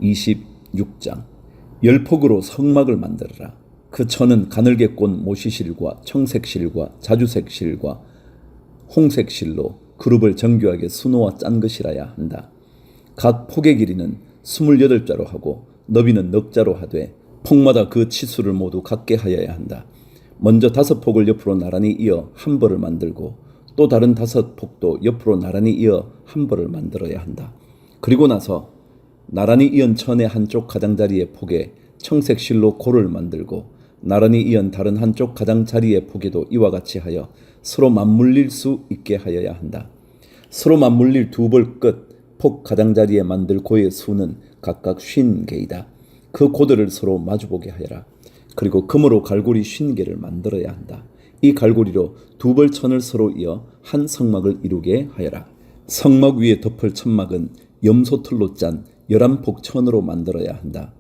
26장. 열폭으로 성막을 만들어라. 그 천은 가늘게 꼰 모시실과 청색실과 자주색실과 홍색실로 그룹을 정교하게 수놓아 짠 것이라야 한다. 각 폭의 길이는 28자로 하고 너비는 넉 자로 하되 폭마다 그 치수를 모두 같게 하여야 한다. 먼저 5폭을 옆으로 나란히 이어 한 벌을 만들고 또 다른 5폭도 옆으로 나란히 이어 한 벌을 만들어야 한다. 그리고 나서 나란히 이은 천의 한쪽 가장자리의 폭에 청색실로 고를 만들고 나란히 이은 다른 한쪽 가장자리의 폭에도 이와 같이 하여 서로 맞물릴 수 있게 하여야 한다. 서로 맞물릴 2벌 끝 폭 가장자리에 만들 고의 수는 각각 50개이다. 그 고들을 서로 마주보게 하여라. 그리고 금으로 갈고리 50개를 만들어야 한다. 이 갈고리로 2벌 천을 서로 이어 한 성막을 이루게 하여라. 성막 위에 덮을 천막은 염소털로 짠 11폭 천으로 만들어야 한다.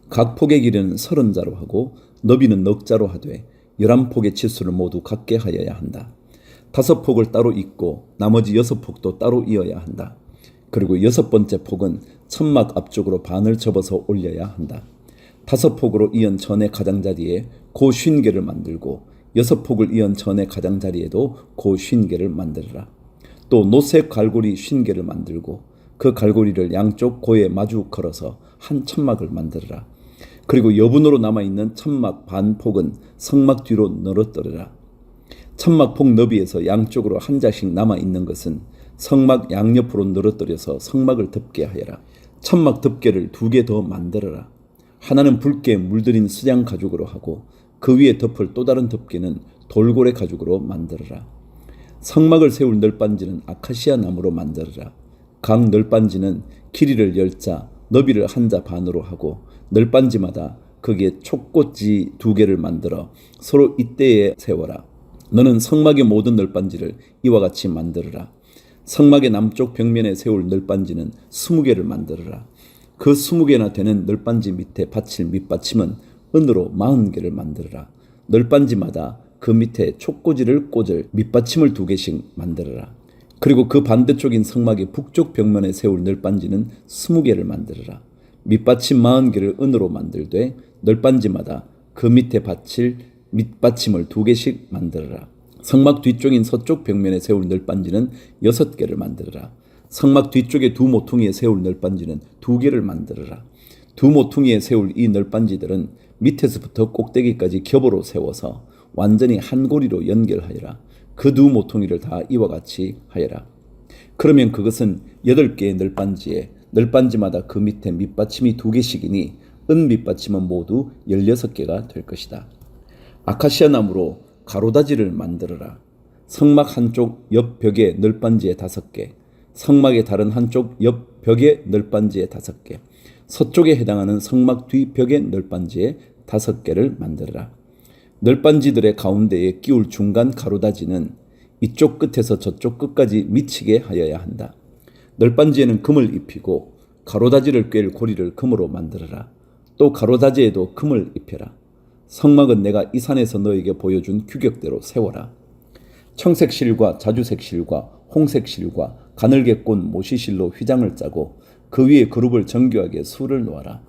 각 폭의 길이는 30자로 하고 너비는 넉 자로 하되 11폭의 치수를 모두 같게 하여야 한다. 5폭을 따로 잇고 나머지 6폭도 따로 이어야 한다. 그리고 6번째 폭은 천막 앞쪽으로 반을 접어서 올려야 한다. 5폭으로 이은 천의 가장자리에 고 50개를 만들고 6폭을 이은 천의 가장자리에도 고 50개를 만들어라. 또 노색 갈고리 50개를 만들고 그 갈고리를 양쪽 고에 마주 걸어서 한 천막을 만들어라. 그리고 여분으로 남아있는 천막 반폭은 성막 뒤로 늘어뜨려라. 천막 폭 너비에서 양쪽으로 한 자씩 남아있는 것은 성막 양옆으로 늘어뜨려서 성막을 덮게 하여라. 천막 덮개를 2개 더 만들어라. 하나는 붉게 물들인 수양 가죽으로 하고 그 위에 덮을 또 다른 덮개는 돌고래 가죽으로 만들어라. 성막을 세울 널빤지는 아카시아 나무로 만들어라. 각 널빤지는 길이를 10자, 너비를 1자 반으로 하고 널빤지마다 거기에 촉꽃지 2개를 만들어 서로 이때에 세워라. 너는 성막의 모든 널빤지를 이와 같이 만들어라. 성막의 남쪽 벽면에 세울 널빤지는 20개를 만들어라. 그 20개나 되는 널빤지 밑에 받칠 밑받침은 은으로 40개를 만들어라. 널빤지마다 그 밑에 촉꽂이를 꽂을 밑받침을 2개씩 만들어라. 그리고 그 반대쪽인 성막의 북쪽 벽면에 세울 널빤지는 20개를 만들어라. 밑받침 40개를 은으로 만들되 널빤지마다 그 밑에 받칠 밑받침을 2개씩 만들어라. 성막 뒤쪽인 서쪽 벽면에 세울 널빤지는 6개를 만들어라. 성막 뒤쪽의 2 모퉁이에 세울 널빤지는 2개를 만들어라. 2 모퉁이에 세울 이 널빤지들은 밑에서부터 꼭대기까지 겹으로 세워서 완전히 한 고리로 연결하여라. 그 2 모퉁이를 다 이와 같이 하여라. 그러면 그것은 8개의 널빤지에 널빤지마다 그 밑에 밑받침이 2개씩이니 은 밑받침은 모두 16개가 될 것이다. 아카시아 나무로 가로다지를 만들어라. 성막 한쪽 옆 벽에 널빤지에 5개, 성막의 다른 한쪽 옆 벽에 널빤지에 5개, 서쪽에 해당하는 성막 뒤 벽에 널빤지에 5개를 만들어라. 널빤지들의 가운데에 끼울 중간 가로다지는 이쪽 끝에서 저쪽 끝까지 미치게 하여야 한다. 널빤지에는 금을 입히고 가로다지를 꿰을 고리를 금으로 만들어라. 또 가로다지에도 금을 입혀라. 성막은 내가 이 산에서 너에게 보여준 규격대로 세워라. 청색실과 자주색실과 홍색실과 가늘게 꼰 모시실로 휘장을 짜고 그 위에 그룹을 정교하게 수를 놓아라.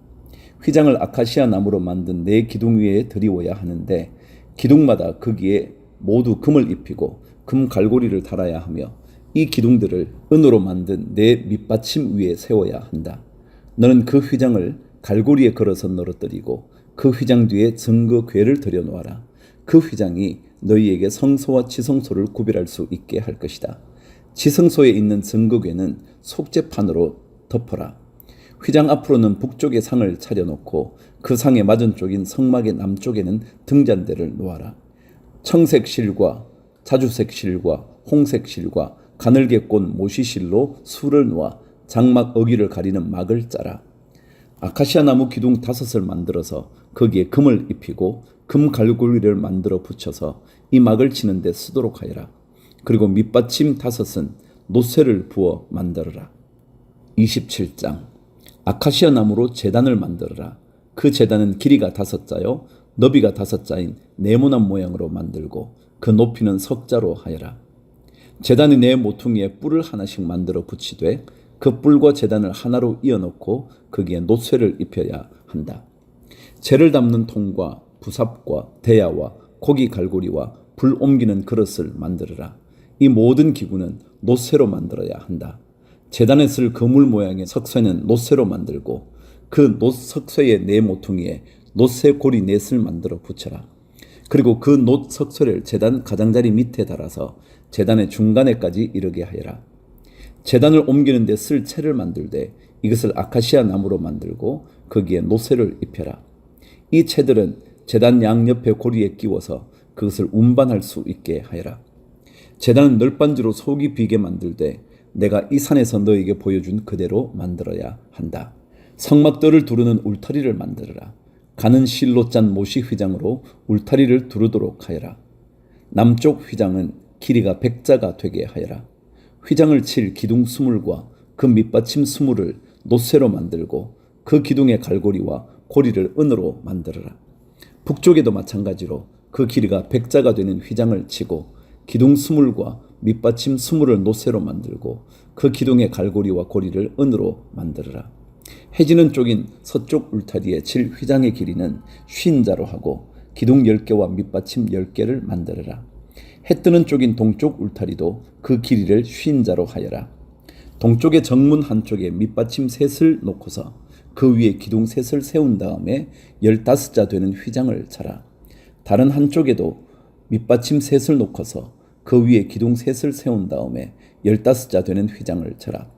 휘장을 아카시아 나무로 만든 4 기둥 위에 들이워야 하는데 기둥마다 거기에 모두 금을 입히고 금 갈고리를 달아야 하며 이 기둥들을 은으로 만든 4 밑받침 위에 세워야 한다. 너는 그 휘장을 갈고리에 걸어서 늘어뜨리고 그 휘장 뒤에 증거궤를 들여놓아라. 그 휘장이 너희에게 성소와 지성소를 구별할 수 있게 할 것이다. 지성소에 있는 증거궤는 속죄판으로 덮어라. 휘장 앞으로는 북쪽에 상을 차려놓고 그 상의 맞은쪽인 성막의 남쪽에는 등잔대를 놓아라. 청색실과 자주색실과 홍색실과 가늘게 꼰 모시실로 수를 놓아 장막 어귀를 가리는 막을 짜라. 아카시아 나무 기둥 5을 만들어서 거기에 금을 입히고 금 갈고리를 만들어 붙여서 이 막을 치는데 쓰도록 하여라. 그리고 밑받침 5은 노쇠를 부어 만들어라. 27장. 아카시아 나무로 제단을 만들어라. 그 제단은 길이가 5자요 너비가 5자인 네모난 모양으로 만들고 그 높이는 석자로 하여라. 제단의 4 모퉁이에 뿔을 하나씩 만들어 붙이되 그 뿔과 제단을 하나로 이어놓고 거기에 놋쇠를 입혀야 한다. 재를 담는 통과 부삽과 대야와 고기 갈고리와 불 옮기는 그릇을 만들어라. 이 모든 기구는 놋쇠로 만들어야 한다. 제단에 쓸 그물 모양의 석쇠는 놋쇠로 만들고 그 놋석쇠의 네 모퉁이에 놋쇠 고리 넷을 만들어 붙여라. 그리고 그 놋석쇠를 제단 가장자리 밑에 달아서 제단의 중간에까지 이르게 하여라. 제단을 옮기는 데 쓸 채를 만들되 이것을 아카시아 나무로 만들고 거기에 놋쇠를 입혀라. 이 채들은 제단 양옆에 고리에 끼워서 그것을 운반할 수 있게 하여라. 제단은 널빤지로 속이 비게 만들되 내가 이 산에서 너에게 보여준 그대로 만들어야 한다. 성막들을 두르는 울타리를 만들어라. 가는 실로 짠 모시 휘장으로 울타리를 두르도록 하여라. 남쪽 휘장은 길이가 100자가 되게 하여라. 휘장을 칠 기둥 스물과 그 밑받침 스물을 놋쇠로 만들고 그 기둥의 갈고리와 고리를 은으로 만들어라. 북쪽에도 마찬가지로 그 길이가 100자가 되는 휘장을 치고 기둥 스물과 밑받침 스물을 놋쇠로 만들고 그 기둥의 갈고리와 고리를 은으로 만들어라. 해지는 쪽인 서쪽 울타리에 칠 휘장의 길이는 50자로 하고 기둥 10개와 밑받침 10개를 만들어라. 해 뜨는 쪽인 동쪽 울타리도 그 길이를 50자로 하여라. 동쪽의 정문 한쪽에 밑받침 셋을 놓고서 그 위에 기둥 셋을 세운 다음에 15자 되는 휘장을 차라. 다른 한쪽에도 밑받침 셋을 놓고서 그 위에 기둥 셋을 세운 다음에 15자 되는 휘장을 쳐라.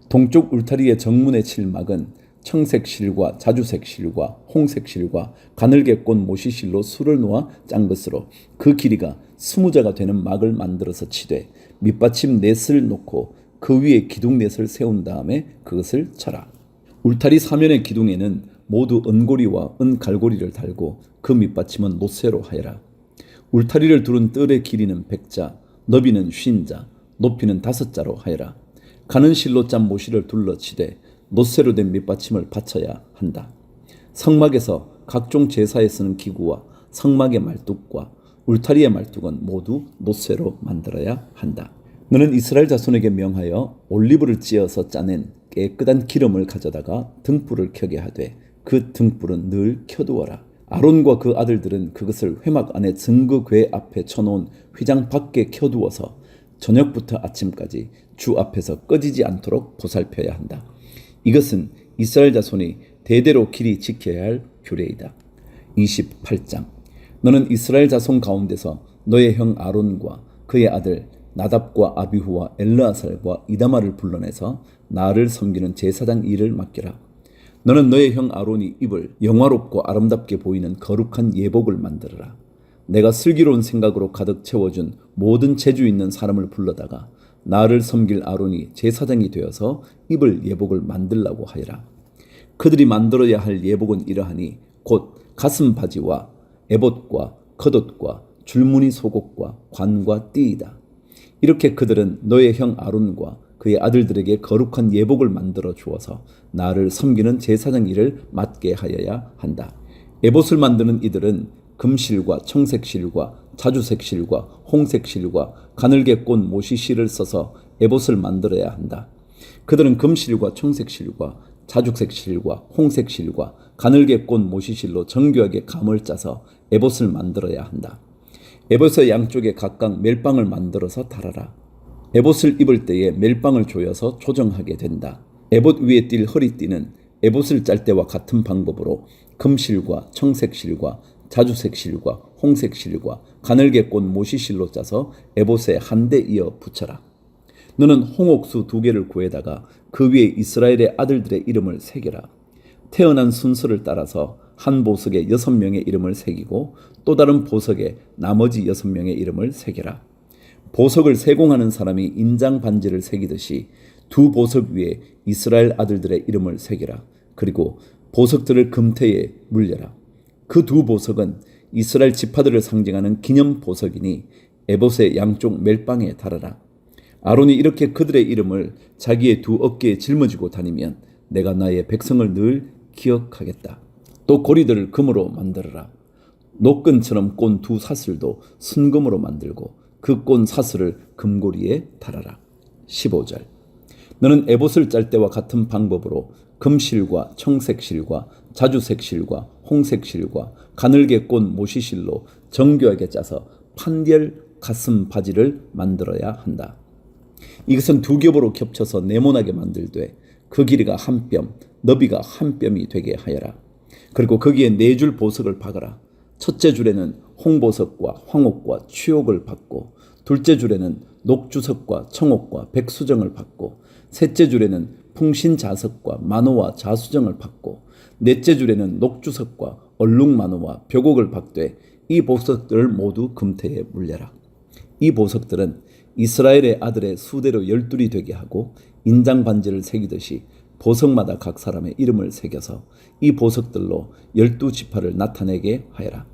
동쪽 울타리의 정문에 칠 막은 청색 실과 자주색 실과 홍색 실과 가늘게 꼰 모시실로 수를 놓아 짠 것으로 그 길이가 20자가 되는 막을 만들어서 치되 밑받침 넷을 놓고 그 위에 기둥 넷을 세운 다음에 그것을 쳐라. 울타리 사면의 기둥에는 모두 은고리와 은갈고리를 달고 그 밑받침은 놋쇠로 하여라. 울타리를 두른 뜰의 길이는 100자, 너비는 50자, 높이는 5자로 하여라. 가는 실로 짠 모시를 둘러치되 놋쇠로 된 밑받침을 받쳐야 한다. 성막에서 각종 제사에 쓰는 기구와 성막의 말뚝과 울타리의 말뚝은 모두 놋쇠로 만들어야 한다. 너는 이스라엘 자손에게 명하여 올리브를 찧어서 짜낸 깨끗한 기름을 가져다가 등불을 켜게 하되 그 등불은 늘 켜두어라. 아론과 그 아들들은 그것을 회막 안에 증거궤 앞에 쳐놓은 휘장 밖에 켜두어서 저녁부터 아침까지 주 앞에서 꺼지지 않도록 보살펴야 한다. 이것은 이스라엘 자손이 대대로 길이 지켜야 할 규례이다. 28장. 너는 이스라엘 자손 가운데서 너의 형 아론과 그의 아들 나답과 아비후와 엘르아살과 이다마를 불러내서 나를 섬기는 제사장 일을 맡기라. 너는 너의 형 아론이 입을 영화롭고 아름답게 보이는 거룩한 예복을 만들어라. 내가 슬기로운 생각으로 가득 채워준 모든 재주 있는 사람을 불러다가 나를 섬길 아론이 제사장이 되어서 입을 예복을 만들라고 하여라. 그들이 만들어야 할 예복은 이러하니 곧 가슴 바지와 에봇과 겉옷과 줄무늬 속옷과 관과 띠이다. 이렇게 그들은 너의 형 아론과 그의 아들들에게 거룩한 예복을 만들어 주어서 나를 섬기는 제사장 일을 맡게 하여야 한다. 에봇을 만드는 이들은 금실과 청색실과 자주색실과 홍색실과 가늘게 꼰 모시실을 써서 에봇을 만들어야 한다. 그들은 금실과 청색실과 자주색실과 홍색실과 가늘게 꼰 모시실로 정교하게 감을 짜서 에봇을 만들어야 한다. 에봇의 양쪽에 각각 멜빵을 만들어서 달아라. 에봇을 입을 때에 멜빵을 조여서 조정하게 된다. 에봇 위에 띌 허리띠는 에봇을 짤 때와 같은 방법으로 금실과 청색실과 자주색실과 홍색실과 가늘게 꼰 모시실로 짜서 에봇에 한데 이어 붙여라. 너는 홍옥수 2개를 구해다가 그 위에 이스라엘의 아들들의 이름을 새겨라. 태어난 순서를 따라서 한 보석에 6명의 이름을 새기고 또 다른 보석에 나머지 6명의 이름을 새겨라. 보석을 세공하는 사람이 인장 반지를 새기듯이 2 보석 위에 이스라엘 아들들의 이름을 새겨라. 그리고 보석들을 금태에 물려라. 그 2 보석은 이스라엘 지파들을 상징하는 기념 보석이니 에봇의 양쪽 멜빵에 달아라. 아론이 이렇게 그들의 이름을 자기의 2 어깨에 짊어지고 다니면 내가 나의 백성을 늘 기억하겠다. 또 고리들을 금으로 만들어라. 노끈처럼 꼰 2 사슬도 순금으로 만들고 그 꼰 사슬을 금고리에 달아라. 15절. 너는 에봇을 짤 때와 같은 방법으로 금실과 청색실과 자주색실과 홍색실과 가늘게 꼰 모시실로 정교하게 짜서 판결 가슴 바지를 만들어야 한다. 이것은 두 겹으로 겹쳐서 네모나게 만들되 그 길이가 한 뼘, 너비가 한 뼘이 되게 하여라. 그리고 거기에 네 줄 보석을 박아라. 첫째 줄에는 홍보석과 황옥과 취옥을 박고, 둘째 줄에는 녹주석과 청옥과 백수정을 박고, 셋째 줄에는 풍신자석과 만호와 자수정을 박고, 넷째 줄에는 녹주석과 얼룩만호와 벽옥을 박되 이 보석들을 모두 금태에 물려라. 이 보석들은 이스라엘의 아들의 수대로 12이 되게 하고 인장 반지를 새기듯이 보석마다 각 사람의 이름을 새겨서 이 보석들로 12지파를 나타내게 하여라.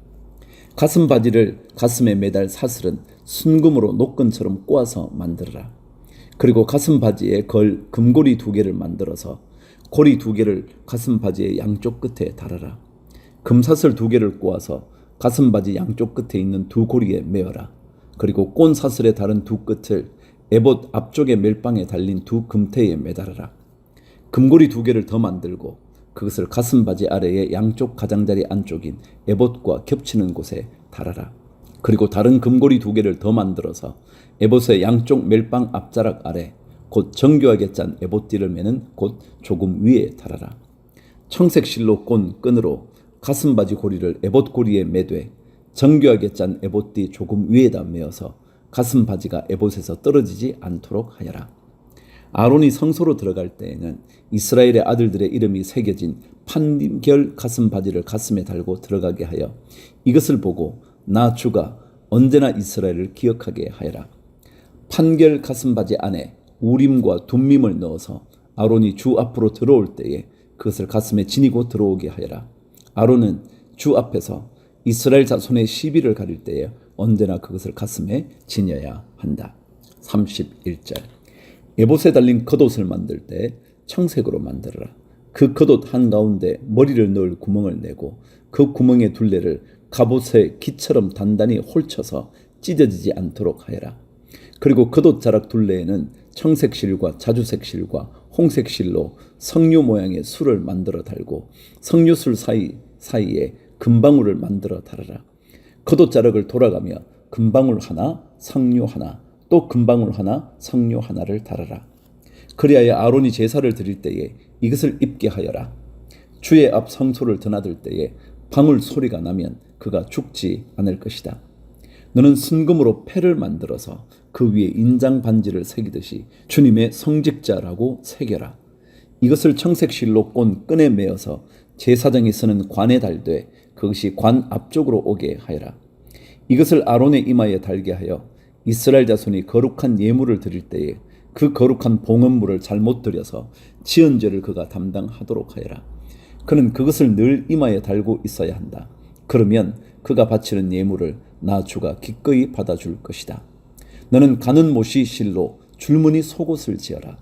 가슴 바지를 가슴에 매달 사슬은 순금으로 노끈처럼 꼬아서 만들어라. 그리고 가슴 바지에 걸 금고리 2개를 만들어서 고리 2개를 가슴 바지의 양쪽 끝에 달아라. 금사슬 2개를 꼬아서 가슴 바지 양쪽 끝에 있는 두 고리에 메어라. 그리고 꼰 사슬의 다른 두 끝을 에봇 앞쪽의 멜빵에 달린 두 금태에 매달아라. 금고리 2개를 더 만들고 그것을 가슴 바지 아래의 양쪽 가장자리 안쪽인 에봇과 겹치는 곳에 달아라. 그리고 다른 금고리 2개를 더 만들어서 에봇의 양쪽 멜빵 앞자락 아래 곧 정교하게 짠 에봇띠를 매는 곧 조금 위에 달아라. 청색 실로 꼰 끈으로 가슴 바지 고리를 에봇 고리에 매되 정교하게 짠 에봇띠 조금 위에다 메어서 가슴 바지가 에봇에서 떨어지지 않도록 하여라. 아론이 성소로 들어갈 때에는 이스라엘의 아들들의 이름이 새겨진 판결 가슴 바지를 가슴에 달고 들어가게 하여 이것을 보고 나 주가 언제나 이스라엘을 기억하게 하여라. 판결 가슴 바지 안에 우림과 둠밈을 넣어서 아론이 주 앞으로 들어올 때에 그것을 가슴에 지니고 들어오게 하여라. 아론은 주 앞에서 이스라엘 자손의 시비를 가릴 때에 언제나 그것을 가슴에 지녀야 한다. 31절. 에봇에 달린 겉옷을 만들 때 청색으로 만들어라. 그 겉옷 한가운데 머리를 넣을 구멍을 내고 그 구멍의 둘레를 갑옷의 기처럼 단단히 홀쳐서 찢어지지 않도록 하여라. 그리고 겉옷 자락 둘레에는 청색실과 자주색실과 홍색실로 석류 모양의 술을 만들어 달고 석류술 사이에 금방울을 만들어 달아라. 겉옷 자락을 돌아가며 금방울 하나, 석류 하나, 또 금방울 하나, 석류 하나를 달아라. 그리하여 아론이 제사를 드릴 때에 이것을 입게 하여라. 주의 앞 성소를 드나들 때에 방울 소리가 나면 그가 죽지 않을 것이다. 너는 순금으로 패를 만들어서 그 위에 인장 반지를 새기듯이 주님의 성직자라고 새겨라. 이것을 청색실로 꼰 끈에 매어서 제사장이 쓰는 관에 달되 그것이 관 앞쪽으로 오게 하여라. 이것을 아론의 이마에 달게 하여 이스라엘 자손이 거룩한 예물을 드릴 때에 그 거룩한 봉헌물을 잘못 드려서 지은 죄를 그가 담당하도록 하여라. 그는 그것을 늘 이마에 달고 있어야 한다. 그러면 그가 바치는 예물을 나 주가 기꺼이 받아줄 것이다. 너는 가는 못이 실로 줄무늬 속옷을 지어라.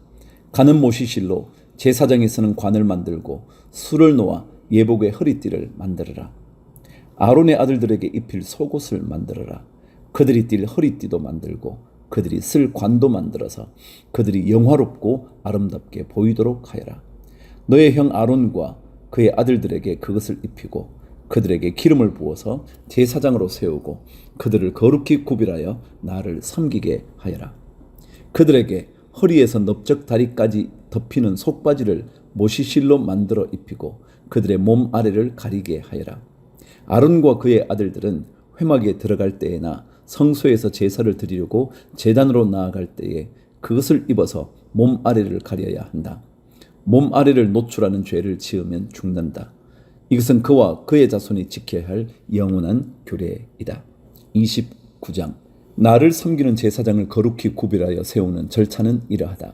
가는 못이 실로 제사장이 쓰는 관을 만들고 술을 놓아 예복의 허리띠를 만들어라. 아론의 아들들에게 입힐 속옷을 만들어라. 그들이 띌 허리띠도 만들고 그들이 쓸 관도 만들어서 그들이 영화롭고 아름답게 보이도록 하여라. 너의 형 아론과 그의 아들들에게 그것을 입히고 그들에게 기름을 부어서 제사장으로 세우고 그들을 거룩히 구별하여 나를 섬기게 하여라. 그들에게 허리에서 넓적 다리까지 덮이는 속바지를 모시실로 만들어 입히고 그들의 몸 아래를 가리게 하여라. 아론과 그의 아들들은 회막에 들어갈 때에나 성소에서 제사를 드리려고 제단으로 나아갈 때에 그것을 입어서 몸 아래를 가려야 한다. 몸 아래를 노출하는 죄를 지으면 죽는다. 이것은 그와 그의 자손이 지켜야 할 영원한 규례이다. 29장. 나를 섬기는 제사장을 거룩히 구별하여 세우는 절차는 이러하다.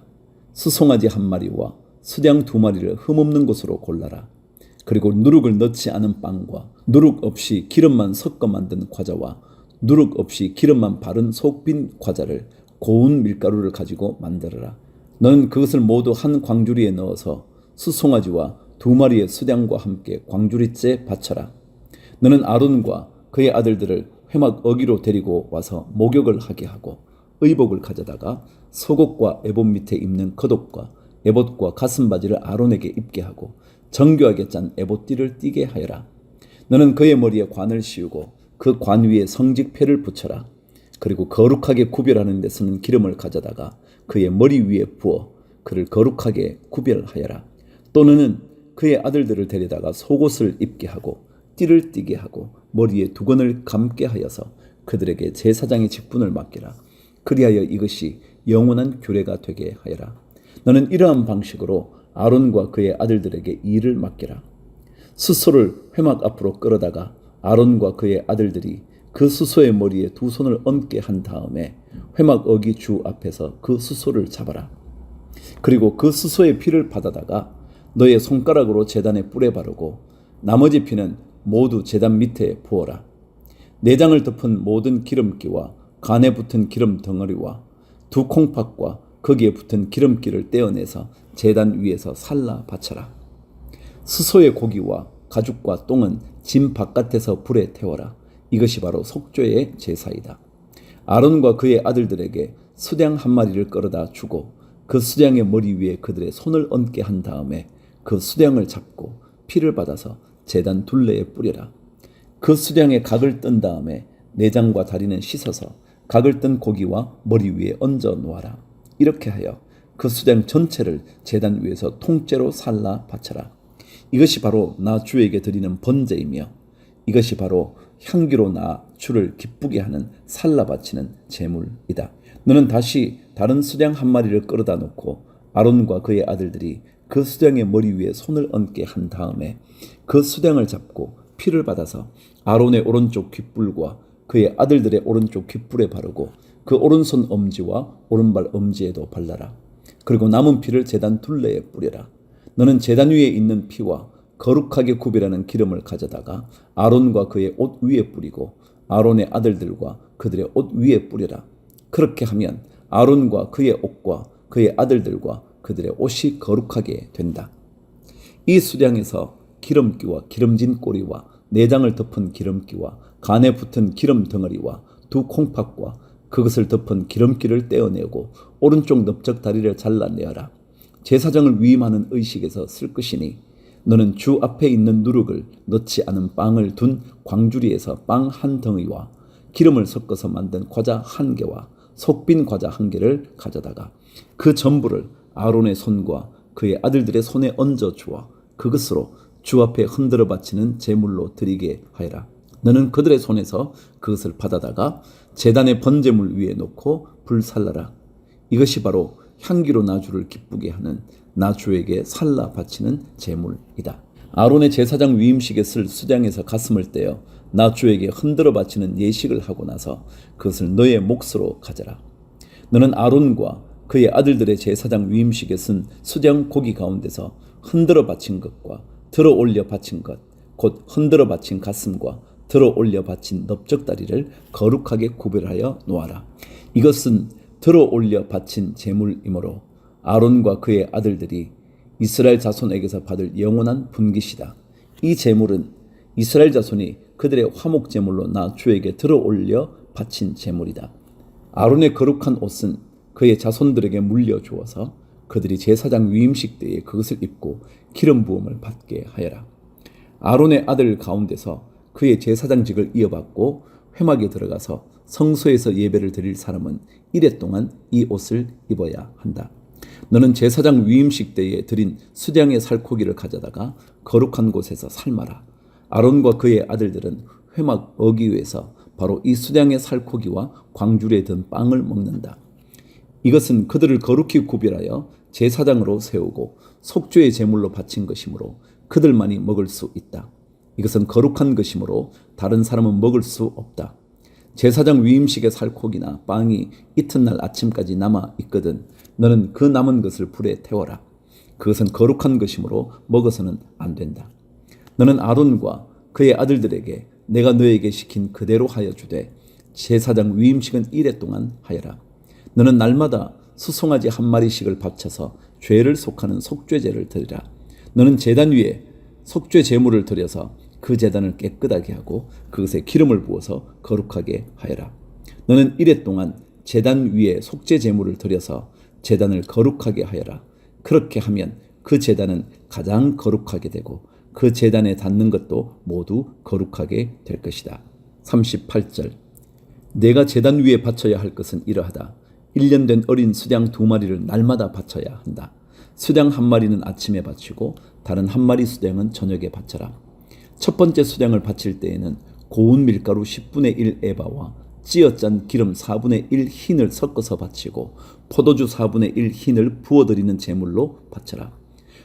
수송아지 1마리와 수양 2마리를 흠없는 것으로 골라라. 그리고 누룩을 넣지 않은 빵과 누룩 없이 기름만 섞어 만든 과자와 누룩 없이 기름만 바른 속빈 과자를 고운 밀가루를 가지고 만들어라. 너는 그것을 모두 한 광주리에 넣어서 수송아지와 2마리의 수양과 함께 광주리째 바쳐라. 너는 아론과 그의 아들들을 회막 어기로 데리고 와서 목욕을 하게 하고 의복을 가져다가 속옷과 에봇 밑에 입는 겉옷과 에봇과 가슴바지를 아론에게 입게 하고 정교하게 짠 에봇띠를 띠게 하여라. 너는 그의 머리에 관을 씌우고 그 관 위에 성직패를 붙여라. 그리고 거룩하게 구별하는 데 쓰는 기름을 가져다가 그의 머리 위에 부어 그를 거룩하게 구별하여라. 또 너는 그의 아들들을 데려다가 속옷을 입게 하고 띠를 띠게 하고 머리에 두건을 감게 하여서 그들에게 제사장의 직분을 맡기라. 그리하여 이것이 영원한 규례가 되게 하여라. 너는 이러한 방식으로 아론과 그의 아들들에게 일을 맡기라. 수소를 회막 앞으로 끌어다가 아론과 그의 아들들이 그 수소의 머리에 두 손을 얹게 한 다음에 회막 어기 주 앞에서 그 수소를 잡아라. 그리고 그 수소의 피를 받아다가 너의 손가락으로 제단에 뿔에 바르고 나머지 피는 모두 제단 밑에 부어라. 내장을 덮은 모든 기름기와 간에 붙은 기름 덩어리와 두 콩팥과 거기에 붙은 기름기를 떼어내서 제단 위에서 살라 바쳐라. 수소의 고기와 가죽과 똥은 짐 바깥에서 불에 태워라. 이것이 바로 속죄의 제사이다. 아론과 그의 아들들에게 수량 한 마리를 끌어다 주고 그 수량의 머리 위에 그들의 손을 얹게 한 다음에 그 수량을 잡고 피를 받아서 제단 둘레에 뿌려라. 그 수량에 각을 뜬 다음에 내장과 다리는 씻어서 각을 뜬 고기와 머리 위에 얹어 놓아라. 이렇게 하여 그 수량 전체를 제단 위에서 통째로 살라 바쳐라. 이것이 바로 나 주에게 드리는 번제이며 이것이 바로 향기로 나 주를 기쁘게 하는 살라 바치는 제물이다. 너는 다시 다른 수량 한 마리를 끌어다 놓고 아론과 그의 아들들이 그 수량의 머리 위에 손을 얹게 한 다음에 그 수량을 잡고 피를 받아서 아론의 오른쪽 귓불과 그의 아들들의 오른쪽 귓불에 바르고 그 오른손 엄지와 오른발 엄지에도 발라라. 그리고 남은 피를 제단 둘레에 뿌려라. 너는 제단 위에 있는 피와 거룩하게 구별하는 기름을 가져다가 아론과 그의 옷 위에 뿌리고 아론의 아들들과 그들의 옷 위에 뿌려라. 그렇게 하면 아론과 그의 옷과 그의 아들들과 그들의 옷이 거룩하게 된다. 이 수량에서 기름기와 기름진 꼬리와 내장을 덮은 기름기와 간에 붙은 기름 덩어리와 두 콩팥과 그것을 덮은 기름기를 떼어내고 오른쪽 넓적 다리를 잘라내어라. 제사장을 위임하는 의식에서 쓸 것이니 너는 주 앞에 있는 누룩을 넣지 않은 빵을 둔 광주리에서 빵 한 덩이와 기름을 섞어서 만든 과자 한 개와 속빈 과자 한 개를 가져다가 그 전부를 아론의 손과 그의 아들들의 손에 얹어 주어 그것으로 주 앞에 흔들어 바치는 제물로 드리게 하여라. 너는 그들의 손에서 그것을 받아다가 제단의 번제물 위에 놓고 불살라라. 이것이 바로 향기로 나 주를 기쁘게 하는 나 주에게 살라 바치는 제물이다. 아론의 제사장 위임식에 쓸 수량에서 가슴을 떼어 나 주에게 흔들어 바치는 예식을 하고 나서 그것을 너의 몫으로 가져라. 너는 아론과 그의 아들들의 제사장 위임식에 쓴 수량 고기 가운데서 흔들어 바친 것과 들어 올려 바친 것, 곧 흔들어 바친 가슴과 들어 올려 바친 넓적다리를 거룩하게 구별하여 놓아라. 이것은 들어 올려 바친 제물이므로 아론과 그의 아들들이 이스라엘 자손에게서 받을 영원한 분깃이다. 이 제물은 이스라엘 자손이 그들의 화목 제물로 나 주에게 들어 올려 바친 제물이다. 아론의 거룩한 옷은 그의 자손들에게 물려주어서 그들이 제사장 위임식 때에 그것을 입고 기름 부음을 받게 하여라. 아론의 아들 가운데서 그의 제사장직을 이어받고 회막에 들어가서 성소에서 예배를 드릴 사람은 이래 동안 이 옷을 입어야 한다. 너는 제사장 위임식 때에 드린 수량의 살코기를 가져다가 거룩한 곳에서 삶아라. 아론과 그의 아들들은 회막 어기위에서 바로 이 수량의 살코기와 광주리에 든 빵을 먹는다. 이것은 그들을 거룩히 구별하여 제사장으로 세우고 속죄의 제물로 바친 것이므로 그들만이 먹을 수 있다. 이것은 거룩한 것이므로 다른 사람은 먹을 수 없다. 제사장 위임식의 살코기나 빵이 이튿날 아침까지 남아 있거든 너는 그 남은 것을 불에 태워라. 그것은 거룩한 것이므로 먹어서는 안 된다. 너는 아론과 그의 아들들에게 내가 너에게 시킨 그대로 하여 주되 제사장 위임식은 이래 동안 하여라. 너는 날마다 수송아지 한 마리씩을 바쳐서 죄를 속하는 속죄제를 드리라. 너는 제단 위에 속죄 제물을 드려서 그 제단을 깨끗하게 하고 그것에 기름을 부어서 거룩하게 하여라. 너는 이래 동안 제단 위에 속죄 제물을 드려서 제단을 거룩하게 하여라. 그렇게 하면 그 제단은 가장 거룩하게 되고 그 제단에 닿는 것도 모두 거룩하게 될 것이다. 38절 내가 제단 위에 바쳐야 할 것은 이러하다. 1년 된 어린 수양 2마리를 날마다 바쳐야 한다. 수양 1마리는 아침에 바치고 다른 1마리 수양은 저녁에 바쳐라. 첫 번째 수양을 바칠 때에는 고운 밀가루 10분의 1 에바와 찌어짠 기름 4분의 1 흰을 섞어서 바치고 포도주 4분의 1 흰을 부어드리는 제물로 바쳐라.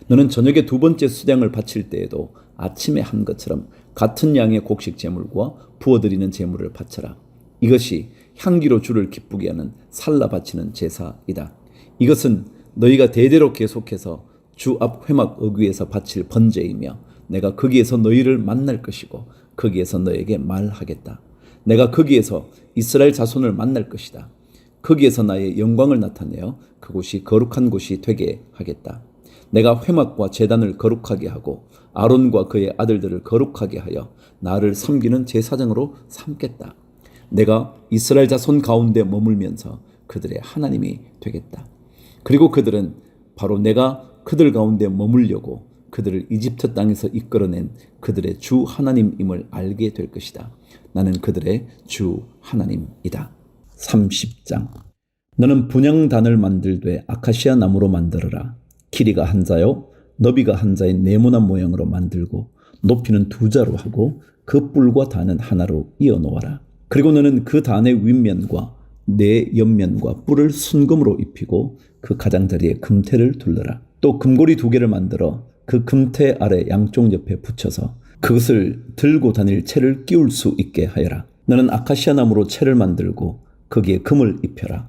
너는 저녁에 두 번째 수양을 바칠 때에도 아침에 한 것처럼 같은 양의 곡식 제물과 부어드리는 제물을 바쳐라. 이것이 향기로 주를 기쁘게 하는 살라 바치는 제사이다. 이것은 너희가 대대로 계속해서 주 앞 회막 어귀에서 바칠 번제이며 내가 거기에서 너희를 만날 것이고 거기에서 너에게 말하겠다. 내가 거기에서 이스라엘 자손을 만날 것이다. 거기에서 나의 영광을 나타내어 그곳이 거룩한 곳이 되게 하겠다. 내가 회막과 제단을 거룩하게 하고 아론과 그의 아들들을 거룩하게 하여 나를 섬기는 제사장으로 삼겠다. 내가 이스라엘 자손 가운데 머물면서 그들의 하나님이 되겠다. 그리고 그들은 바로 내가 그들 가운데 머물려고 그들을 이집트 땅에서 이끌어낸 그들의 주 하나님임을 알게 될 것이다. 나는 그들의 주 하나님이다. 30장 너는 분향단을 만들되 아카시아 나무로 만들어라. 길이가 한 자요 너비가 한 자의 네모난 모양으로 만들고 높이는 2자로 하고 그 뿔과 단은 하나로 이어 놓아라. 그리고 너는 그 단의 윗면과 네 옆면과 뿔을 순금으로 입히고 그 가장자리에 금태를 둘러라. 또 금고리 2개를 만들어 그 금태 아래 양쪽 옆에 붙여서 그것을 들고 다닐 채를 끼울 수 있게 하여라. 너는 아카시아 나무로 채를 만들고 거기에 금을 입혀라.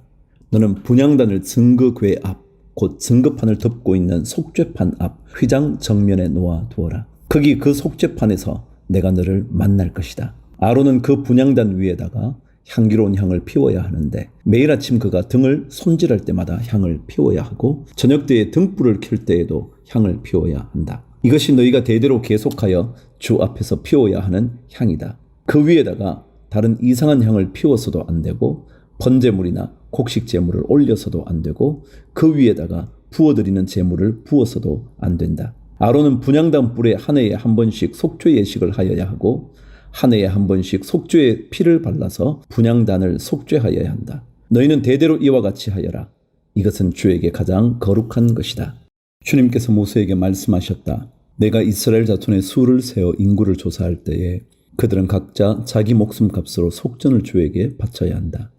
너는 분향단을 증거궤 앞 곧 증거판을 덮고 있는 속죄판 앞 휘장 정면에 놓아 두어라. 거기 그 속죄판에서 내가 너를 만날 것이다. 아론은 그 분향단 위에다가 향기로운 향을 피워야 하는데 매일 아침 그가 등을 손질할 때마다 향을 피워야 하고 저녁 때에 등불을 켤 때에도 향을 피워야 한다. 이것이 너희가 대대로 계속하여 주 앞에서 피워야 하는 향이다. 그 위에다가 다른 이상한 향을 피워서도 안 되고 번제물이나 곡식 제물을 올려서도 안 되고 그 위에다가 부어드리는 제물을 부어서도 안 된다. 아론은 분향단 뿔에 한 해에 한 번씩 속죄 예식을 하여야 하고 한 해에 한 번씩 속죄의 피를 발라서 분향단을 속죄하여야 한다. 너희는 대대로 이와 같이 하여라. 이것은 주에게 가장 거룩한 것이다. 주님께서 모세에게 말씀하셨다. 내가 이스라엘 자손의 수를 세어 인구를 조사할 때에 그들은 각자 자기 목숨값으로 속전을 주에게 바쳐야 한다.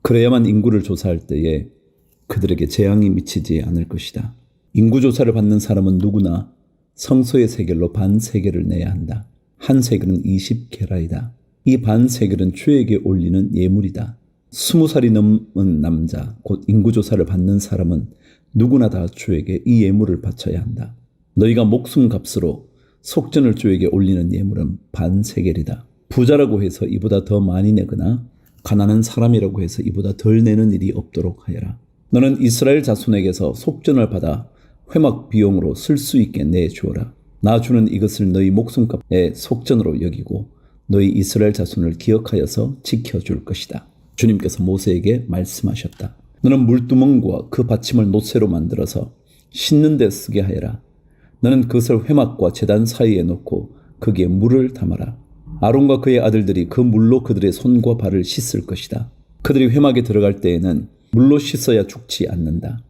그래야만 인구를 조사할 때에 그들에게 재앙이 미치지 않을 것이다. 인구조사를 받는 사람은 누구나 성소의 세겔로 반 세겔을 내야 한다. 한 세겔은 20게라이다. 이 반 세겔은 주에게 올리는 예물이다. 20살이 넘은 남자, 곧 인구조사를 받는 사람은 누구나 다 주에게 이 예물을 바쳐야 한다. 너희가 목숨값으로 속전을 주에게 올리는 예물은 반 세겔이다. 부자라고 해서 이보다 더 많이 내거나 가난한 사람이라고 해서 이보다 덜 내는 일이 없도록 하여라. 너는 이스라엘 자손에게서 속전을 받아 회막 비용으로 쓸 수 있게 내주어라. 나 주는 이것을 너희 목숨값의 속전으로 여기고 너희 이스라엘 자손을 기억하여서 지켜줄 것이다. 주님께서 모세에게 말씀하셨다. 너는 물두멍과 그 받침을 노새로 만들어서 씻는 데 쓰게 하여라. 너는 그것을 회막과 제단 사이에 놓고 거기에 물을 담아라. 아론과 그의 아들들이 그 물로 그들의 손과 발을 씻을 것이다. 그들이 회막에 들어갈 때에는 물로 씻어야 죽지 않는다.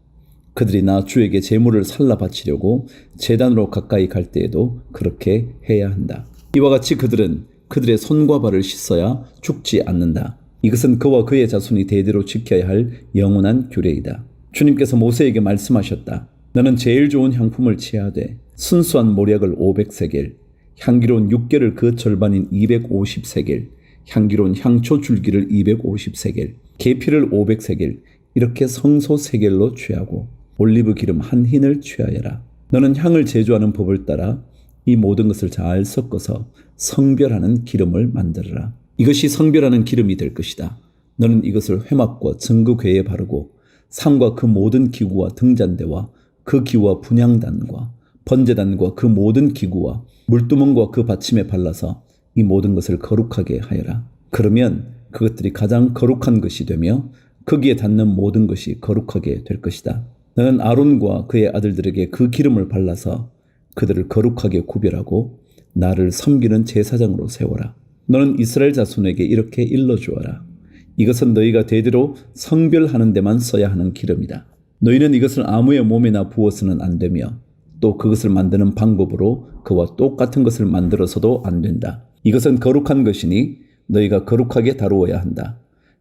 그들이 나 주에게 제물을 살라 바치려고 제단으로 가까이 갈 때에도 그렇게 해야 한다. 이와 같이 그들은 그들의 손과 발을 씻어야 죽지 않는다. 이것은 그와 그의 자손이 대대로 지켜야 할 영원한 규례이다. 주님께서 모세에게 말씀하셨다. 너는 제일 좋은 향품을 취하되 순수한 모략을 500세겔, 향기로운 육개를 그 절반인 250세겔, 향기로운 향초 줄기를 250세겔, 계피를 500세겔, 이렇게 성소 세겔로 취하고 올리브 기름 한 흰을 취하여라. 너는 향을 제조하는 법을 따라 이 모든 것을 잘 섞어서 성별하는 기름을 만들어라. 이것이 성별하는 기름이 될 것이다. 너는 이것을 회막과 증거궤에 바르고 상과 그 모든 기구와 등잔대와 그 기구와 분향단과 번제단과 그 모든 기구와 물두멍과 그 받침에 발라서 이 모든 것을 거룩하게 하여라. 그러면 그것들이 가장 거룩한 것이 되며 거기에 닿는 모든 것이 거룩하게 될 것이다. 너는 아론과 그의 아들들에게 그 기름을 발라서 그들을 거룩하게 구별하고 나를 섬기는 제사장으로 세워라. 너는 이스라엘 자손에게 이렇게 일러주어라. 이것은 너희가 대대로 성별하는 데만 써야 하는 기름이다. 너희는 이것을 아무의 몸에나 부어서는 안 되며 또 그것을 만드는 방법으로 그와 똑같은 것을 만들어서도 안 된다. 이것은 거룩한 것이니 너희가 거룩하게 다루어야 한다.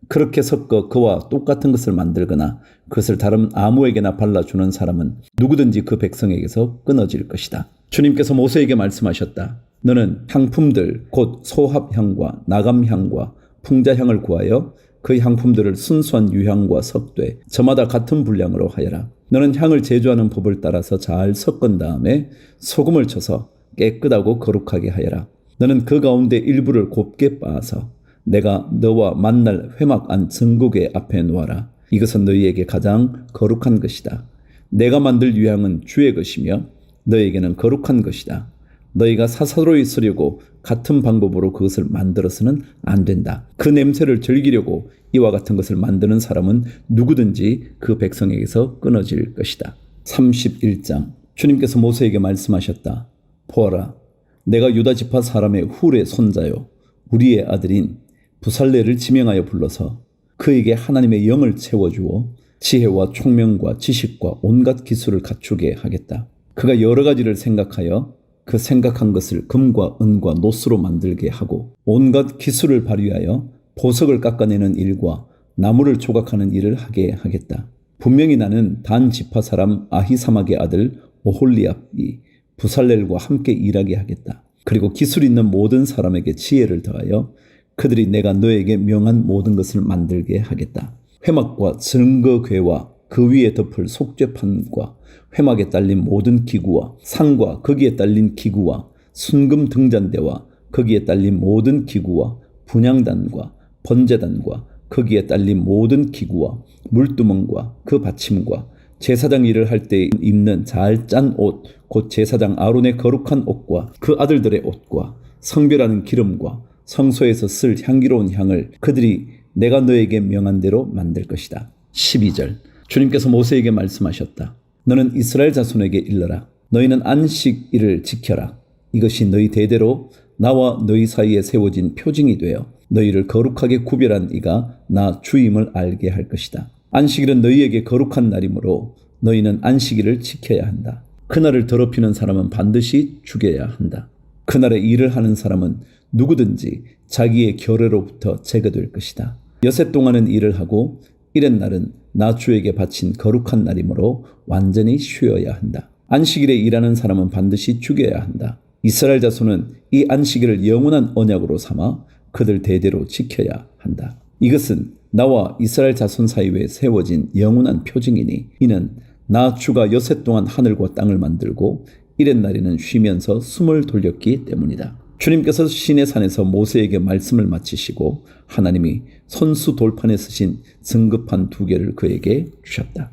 그렇게 섞어 그와 똑같은 것을 만들거나 그것을 다른 아무에게나 발라주는 사람은 누구든지 그 백성에게서 끊어질 것이다. 주님께서 모세에게 말씀하셨다. 너는 향품들 곧 소합향과 나감향과 풍자향을 구하여 그 향품들을 순수한 유향과 섞되 저마다 같은 분량으로 하여라. 너는 향을 제조하는 법을 따라서 잘 섞은 다음에 소금을 쳐서 깨끗하고 거룩하게 하여라. 너는 그 가운데 일부를 곱게 빻아서 내가 너와 만날 회막 안 증거궤 앞에 놓아라. 이것은 너희에게 가장 거룩한 것이다. 내가 만들 유향은 주의 것이며 너희에게는 거룩한 것이다. 너희가 사사로이 쓰려고 같은 방법으로 그것을 만들어서는 안 된다. 그 냄새를 즐기려고 이와 같은 것을 만드는 사람은 누구든지 그 백성에게서 끊어질 것이다. 31장 주님께서 모세에게 말씀하셨다. 보아라, 내가 유다 지파 사람의 훌의 손자요 우리의 아들인 부살레를 지명하여 불러서 그에게 하나님의 영을 채워주어 지혜와 총명과 지식과 온갖 기술을 갖추게 하겠다. 그가 여러 가지를 생각하여 그 생각한 것을 금과 은과 노스로 만들게 하고 온갖 기술을 발휘하여 보석을 깎아내는 일과 나무를 조각하는 일을 하게 하겠다. 분명히 나는 단 지파 사람 아히사막의 아들 오홀리압이 부살렐과 함께 일하게 하겠다. 그리고 기술 있는 모든 사람에게 지혜를 더하여 그들이 내가 너에게 명한 모든 것을 만들게 하겠다. 회막과 증거궤와 그 위에 덮을 속죄판과 회막에 딸린 모든 기구와 상과 거기에 딸린 기구와 순금 등잔대와 거기에 딸린 모든 기구와 분향단과 번제단과 거기에 딸린 모든 기구와 물두멍과 그 받침과 제사장 일을 할 때 입는 잘 짠 옷, 곧 제사장 아론의 거룩한 옷과 그 아들들의 옷과 성별하는 기름과 성소에서 쓸 향기로운 향을 그들이 내가 너에게 명한 대로 만들 것이다. 12절 주님께서 모세에게 말씀하셨다. 너는 이스라엘 자손에게 일러라. 너희는 안식일을 지켜라. 이것이 너희 대대로 나와 너희 사이에 세워진 표징이 되어 너희를 거룩하게 구별한 이가 나 주임을 알게 할 것이다. 안식일은 너희에게 거룩한 날이므로 너희는 안식일을 지켜야 한다. 그날을 더럽히는 사람은 반드시 죽여야 한다. 그날에 일을 하는 사람은 누구든지 자기의 결례로부터 제거될 것이다. 여세 동안은 일을 하고 이렛 날은 나 주에게 바친 거룩한 날이므로 완전히 쉬어야 한다. 안식일에 일하는 사람은 반드시 죽여야 한다. 이스라엘 자손은 이 안식일을 영원한 언약으로 삼아 그들 대대로 지켜야 한다. 이것은 나와 이스라엘 자손 사이에 세워진 영원한 표징이니 이는 나 주가 여세 동안 하늘과 땅을 만들고 이렛 날에는 쉬면서 숨을 돌렸기 때문이다. 주님께서 시내산에서 모세에게 말씀을 마치시고 하나님이 손수 돌판에 쓰신 증거판 2개를 그에게 주셨다.